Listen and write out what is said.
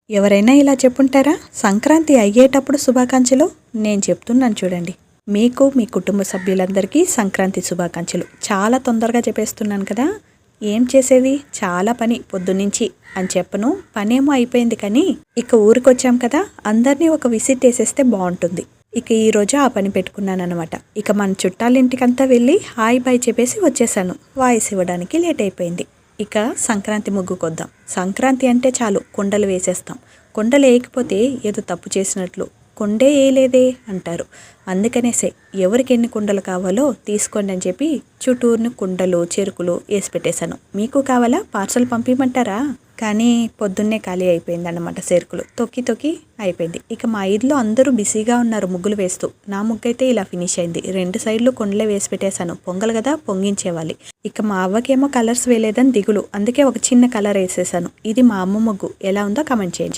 ఎవరైనా ఇలా చెప్పుంటారా? సంక్రాంతి అయ్యేటప్పుడు శుభాకాంక్షలు. నేను చెప్తున్నాను చూడండి. మీకు మీ కుటుంబ సభ్యులందరికీ సంక్రాంతి శుభాకాంక్షలు. చాలా తొందరగా చెప్పేస్తున్నాను కదా. ఏం చేసేది, చాలా పని పొద్దున్నుంచి అని చెప్పను. పనేమో అయిపోయింది, కానీ ఇక ఊరికొచ్చాం కదా, అందరినీ ఒక విజిట్ వేసేస్తే బాగుంటుంది. ఇక ఈరోజు ఆ పని పెట్టుకున్నాను అనమాట. ఇక మన చుట్టాలింటికంతా వెళ్ళి హాయ్ బాయ్ చెప్పేసి వచ్చేసాను. వాయిస్ ఇవ్వడానికి లేట్ అయిపోయింది. ఇక సంక్రాంతి ముగ్గుకొద్దాం. సంక్రాంతి అంటే చాలు కుండలు వేసేస్తాం. కుండలు వేయకపోతే ఏదో తప్పు చేసినట్లు, కుండే వేయలేదే అంటారు. అందుకనేసే ఎవరికి ఎన్ని కుండలు కావాలో తీసుకోండి అని చెప్పి చుట్టూరుని కుండలు చెరుకులు వేసి పెట్టేశాను. మీకు కావాలా? పార్సల్ పంపించమంటారా? కానీ పొద్దున్నే ఖాళీ అయిపోయింది అన్నమాట. చెరుకులు తొక్కి తొక్కి అయిపోయింది. ఇక మా ఇంట్లో అందరూ బిజీగా ఉన్నారు ముగ్గులు వేస్తూ. నా ముగ్గు అయితే ఇలా ఫినిష్ అయింది. 2 సైడ్లు కుండలే వేసి పెట్టేశాను. పొంగల్ కదా, పొంగించేవాలి. ఇక మా అవ్వకేమో కలర్స్ వేయలేదని దిగులు, అందుకే ఒక చిన్న కలర్ వేసేసాను. ఇది మా అమ్మ ముగ్గు. ఎలా ఉందో కమెంట్ చేయండి.